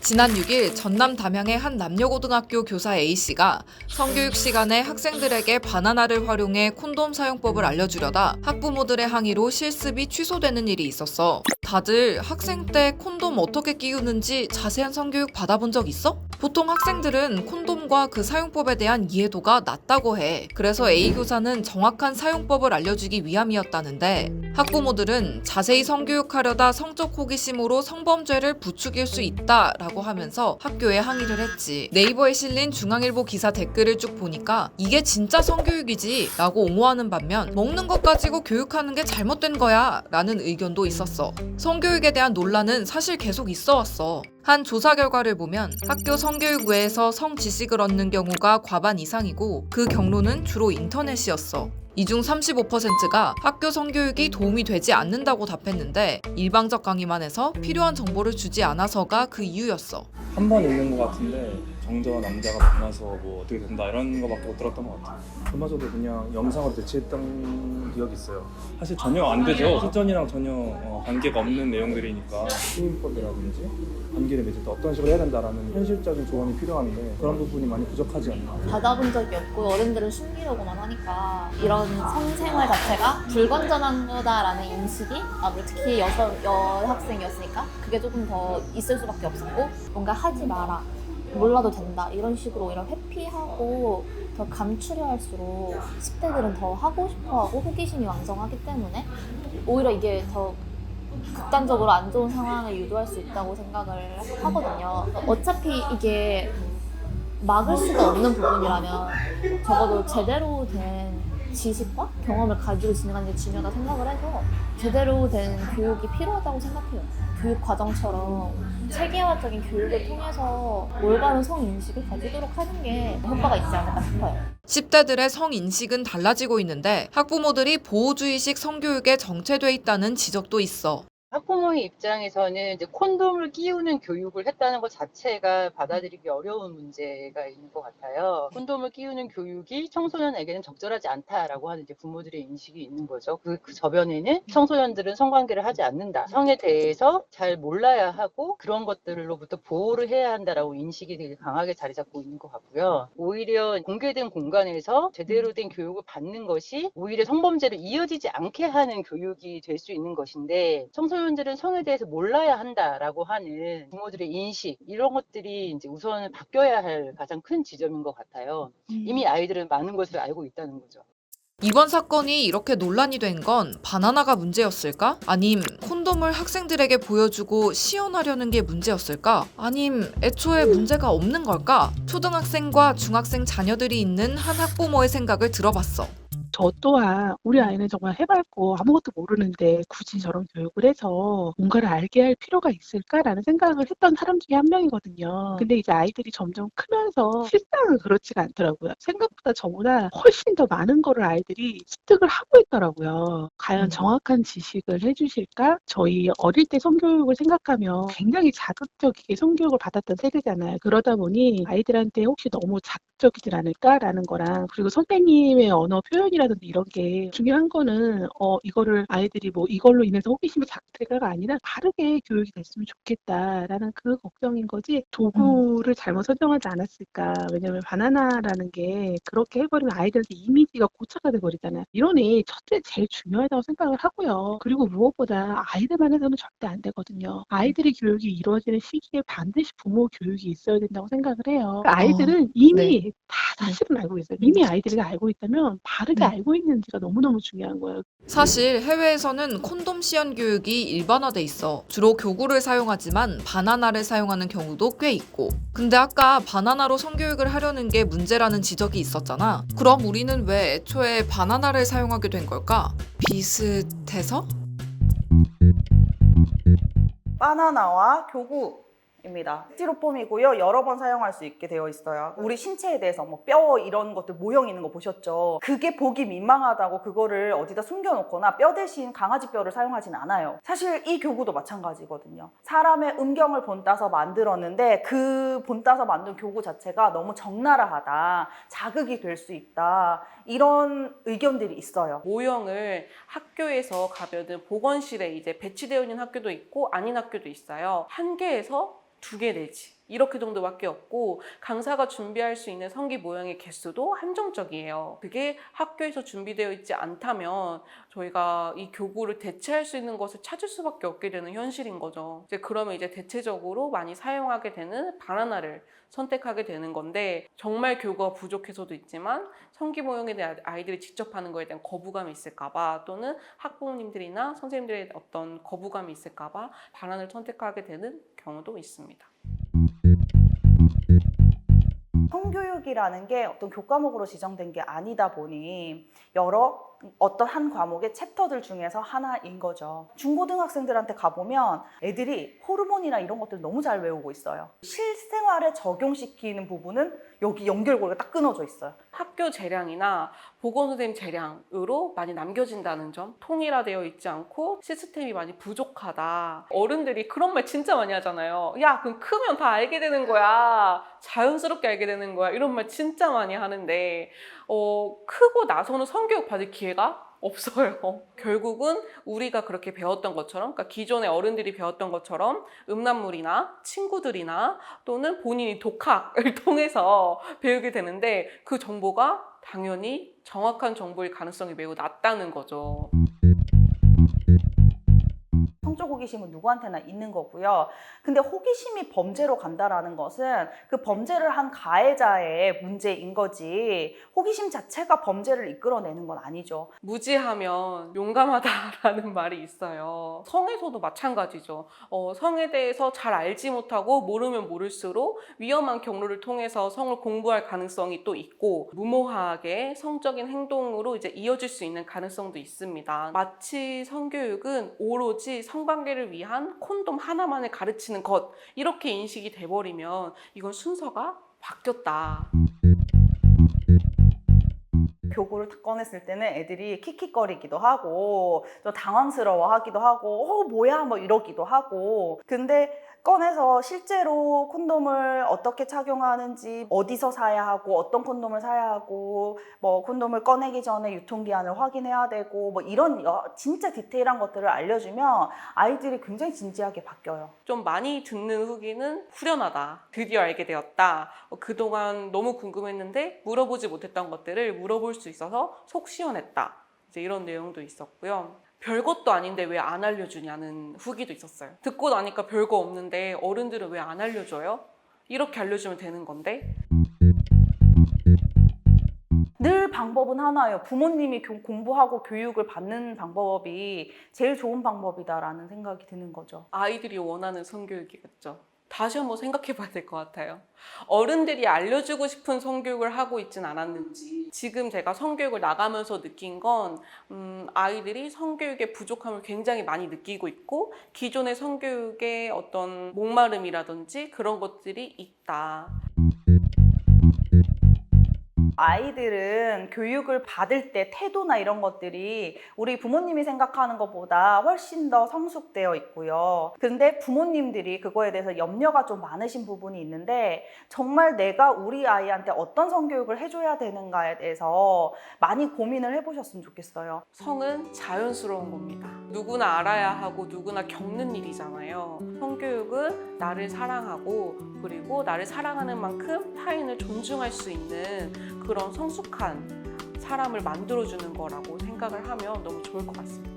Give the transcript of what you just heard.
지난 6일 전남 담양의 한 남녀고등학교 교사 A씨가 성교육 시간에 학생들에게 바나나를 활용해 콘돔 사용법을 알려주려다 학부모들의 항의로 실습이 취소되는 일이 있었어. 다들 학생 때 콘돔 어떻게 끼우는지 자세한 성교육 받아본 적 있어? 보통 학생들은 콘돔과 그 사용법에 대한 이해도가 낮다고 해. 그래서 A 교사는 정확한 사용법을 알려주기 위함이었다는데 학부모들은 자세히 성교육하려다 성적 호기심으로 성범죄를 부추길 수 있다라고 하면서 학교에 항의를 했지. 네이버에 실린 중앙일보 기사 댓글을 쭉 보니까 이게 진짜 성교육이지 라고 옹호하는 반면 먹는 것 가지고 교육하는 게 잘못된 거야 라는 의견도 있었어. 성교육에 대한 논란은 사실 계속 있어 왔어. 한 조사 결과를 보면 학교 성교육 외에서 성지식을 얻는 경우가 과반 이상이고 그 경로는 주로 인터넷이었어. 이 중 35%가 학교 성교육이 도움이 되지 않는다고 답했는데 일방적 강의만 해서 필요한 정보를 주지 않아서가 그 이유였어. 한 번 읽는 것 같은데 정자와 남자가 만나서 뭐 어떻게 된다 이런 거밖에 못 들었던 것 같아요. 그마저도 그냥 영상으로 대체했던 기억이 있어요. 사실 전혀 안 되죠. 실전이랑 전혀 관계가 없는 내용들이니까 수행법이라든지 관계를 맺을 때 어떤 식으로 해야 된다라는 현실적인 조언이 필요한데 그런 부분이 많이 부족하지 않나. 받아본 적이 없고 어른들은 숨기려고만 하니까 이런 성생활 자체가 불건전한 거다라는 인식이 아무래도 특히 여학생이었으니까 그게 조금 더 있을 수밖에 없었고 뭔가 하지 마라 몰라도 된다 이런 식으로 오히려 회피하고 더 감추려 할수록 10대들은 더 하고 싶어하고 호기심이 왕성하기 때문에 오히려 이게 더 극단적으로 안 좋은 상황을 유도할 수 있다고 생각을 하거든요. 어차피 이게 막을 수가 없는 부분이라면 적어도 제대로 된 지식과 경험을 가지고 진행하는 게 중요하다고 생각을 해서 제대로 된 교육이 필요하다고 생각해요. 교육 과정처럼 체계화적인 교육을 통해서 올바른 성인식을 가지도록 하는 게 효과가 있지 않을까 싶어요. 10대들의 성인식은 달라지고 있는데 학부모들이 보호주의식 성교육에 정체돼 있다는 지적도 있어. 학부모의 입장에서는 이제 콘돔을 끼우는 교육을 했다는 것 자체가 받아들이기 어려운 문제가 있는 것 같아요. 콘돔을 끼우는 교육이 청소년에게는 적절하지 않다라고 하는 이제 부모들의 인식이 있는 거죠. 그 저변에는 청소년들은 성관계를 하지 않는다. 성에 대해서 잘 몰라야 하고 그런 것들로부터 보호를 해야 한다라고 인식이 되게 강하게 자리 잡고 있는 것 같고요. 오히려 공개된 공간에서 제대로 된 교육을 받는 것이 오히려 성범죄로 이어지지 않게 하는 교육이 될 수 있는 것인데 청소년들은 성에 대해서 몰라야 한다라고 하는 부모들의 인식 이런 것들이 이제 우선 바뀌어야 할 가장 큰 지점인 것 같아요. 이미 아이들은 많은 것을 알고 있다는 거죠. 이번 사건이 이렇게 논란이 된 건 바나나가 문제였을까? 아님 콘돔을 학생들에게 보여주고 시연하려는 게 문제였을까? 아님 애초에 문제가 없는 걸까? 초등학생과 중학생 자녀들이 있는 한 학부모의 생각을 들어봤어. 저 또한 우리 아이는 정말 해맑고 아무것도 모르는데 굳이 저런 교육을 해서 뭔가를 알게 할 필요가 있을까라는 생각을 했던 사람 중에 한 명이거든요. 근데 이제 아이들이 점점 크면서 실상은 그렇지가 않더라고요. 생각보다 저보다 훨씬 더 많은 거를 아이들이 습득을 하고 있더라고요. 과연 정확한 지식을 해주실까? 저희 어릴 때 성교육을 생각하면 굉장히 자극적이게 성교육을 받았던 세대잖아요. 그러다 보니 아이들한테 혹시 너무 자극적이진 않을까라는 거랑 그리고 선생님의 언어 표현이라든지 이런 게 중요한 거는 이거를 아이들이 뭐 이걸로 인해서 호기심이 자극될까가 아니라 바르게 교육이 됐으면 좋겠다라는 그 걱정인 거지 도구를 잘못 설정하지 않았을까. 왜냐면 바나나라는 게 그렇게 해버리면 아이들한테 이미지가 고착화 돼버리잖아요. 이런 애 첫째 제일 중요하다고 생각을 하고요. 그리고 무엇보다 아이들만 해서는 절대 안 되거든요. 아이들의 교육이 이루어지는 시기에 반드시 부모 교육이 있어야 된다고 생각을 해요. 그러니까 아이들은 이미 다 사실은 알고 있어요. 이미 아이들이 알고 있다면 바르게 알고 있는지가 너무너무 중요한 거예요. 사실 해외에서는 콘돔 시연 교육이 일반화돼 있어. 주로 교구를 사용하지만 바나나를 사용하는 경우도 꽤 있고. 근데 아까 바나나로 성교육을 하려는 게 문제라는 지적이 있었잖아. 그럼 우리는 왜 애초에 바나나를 사용하게 된 걸까? 비슷해서? 바나나와 교구입니다. 스티로폼이고요. 여러 번 사용할 수 있게 되어 있어요. 우리 신체에 대해서 뭐 뼈 이런 것들 모형 있는 거 보셨죠? 그게 보기 민망하다고 그거를 어디다 숨겨놓거나 뼈 대신 강아지 뼈를 사용하진 않아요. 사실 이 교구도 마찬가지거든요. 사람의 음경을 본따서 만들었는데 그 본따서 만든 교구 자체가 너무 적나라하다, 자극이 될 수 있다, 이런 의견들이 있어요. 모형을 학교에서 가면은 보건실에 이제 배치되어 있는 학교도 있고 아닌 학교도 있어요. 1개에서 2개 내지 이렇게 정도밖에 없고 강사가 준비할 수 있는 성기 모형의 개수도 한정적이에요. 그게 학교에서 준비되어 있지 않다면 저희가 이 교구를 대체할 수 있는 것을 찾을 수밖에 없게 되는 현실인 거죠. 이제 그러면 이제 대체적으로 많이 사용하게 되는 바나나를 선택하게 되는 건데 정말 교구가 부족해서도 있지만 성기 모형에 대한 아이들이 직접 하는 거에 대한 거부감이 있을까봐 또는 학부모님들이나 선생님들의 어떤 거부감이 있을까봐 바나나를 선택하게 되는 경우도 있습니다. 성교육이라는 게 어떤 교과목으로 지정된 게 아니다 보니 여러 어떤 한 과목의 챕터들 중에서 하나인 거죠. 중고등학생들한테 가보면 애들이 호르몬이나 이런 것들 너무 잘 외우고 있어요. 실생활에 적용시키는 부분은 여기 연결고리가 딱 끊어져 있어요. 학교 재량이나 보건선생님 재량으로 많이 남겨진다는 점, 통일화되어 있지 않고 시스템이 많이 부족하다. 어른들이 그런 말 진짜 많이 하잖아요. 야, 그럼 크면 다 알게 되는 거야. 자연스럽게 알게 되는 거야. 이런 말 진짜 많이 하는데 크고 나서는 성교육 받을 기회가 없어요. 결국은 우리가 그렇게 배웠던 것처럼, 그러니까 기존의 어른들이 배웠던 것처럼 음란물이나 친구들이나 또는 본인이 독학을 통해서 배우게 되는데 그 정보가 당연히 정확한 정보일 가능성이 매우 낮다는 거죠. 성적 호기심은 누구한테나 있는 거고요. 근데 호기심이 범죄로 간다라는 것은 그 범죄를 한 가해자의 문제인 거지 호기심 자체가 범죄를 이끌어내는 건 아니죠. 무지하면 용감하다라는 말이 있어요. 성에서도 마찬가지죠. 성에 대해서 잘 알지 못하고 모르면 모를수록 위험한 경로를 통해서 성을 공부할 가능성이 또 있고 무모하게 성적인 행동으로 이제 이어질 수 있는 가능성도 있습니다. 마치 성교육은 오로지 성관계를 위한 콘돔 하나만을 가르치는 것 이렇게 인식이 돼버리면 이건 순서가 바뀌었다. 교구를 딱 꺼냈을 때는 애들이 킥킥거리기도 하고 좀 당황스러워하기도 하고 뭐야 뭐 이러기도 하고 근데 꺼내서 실제로 콘돔을 어떻게 착용하는지 어디서 사야 하고 어떤 콘돔을 사야 하고 뭐 콘돔을 꺼내기 전에 유통기한을 확인해야 되고 뭐 이런 진짜 디테일한 것들을 알려주면 아이들이 굉장히 진지하게 바뀌어요. 좀 많이 듣는 후기는 후련하다. 드디어 알게 되었다. 그동안 너무 궁금했는데 물어보지 못했던 것들을 물어볼 수 있어서 속 시원했다. 이제 이런 내용도 있었고요. 별것도 아닌데 왜 안 알려주냐는 후기도 있었어요. 듣고 나니까 별거 없는데 어른들은 왜 안 알려줘요? 이렇게 알려주면 되는 건데. 늘 방법은 하나예요. 부모님이 공부하고 교육을 받는 방법이 제일 좋은 방법이다라는 생각이 드는 거죠. 아이들이 원하는 성교육이겠죠. 다시 한번 생각해 봐야 될 것 같아요. 어른들이 알려주고 싶은 성교육을 하고 있진 않았는지 지금 제가 성교육을 나가면서 느낀 건 아이들이 성교육의 부족함을 굉장히 많이 느끼고 있고 기존의 성교육의 어떤 목마름이라든지 그런 것들이 있다. 아이들은 교육을 받을 때 태도나 이런 것들이 우리 부모님이 생각하는 것보다 훨씬 더 성숙되어 있고요. 근데 부모님들이 그거에 대해서 염려가 좀 많으신 부분이 있는데 정말 내가 우리 아이한테 어떤 성교육을 해줘야 되는가에 대해서 많이 고민을 해보셨으면 좋겠어요. 성은 자연스러운 겁니다. 누구나 알아야 하고 누구나 겪는 일이잖아요. 성교육은 나를 사랑하고 그리고 나를 사랑하는 만큼 타인을 존중할 수 있는 그런 성숙한 사람을 만들어주는 거라고 생각을 하면 너무 좋을 것 같습니다.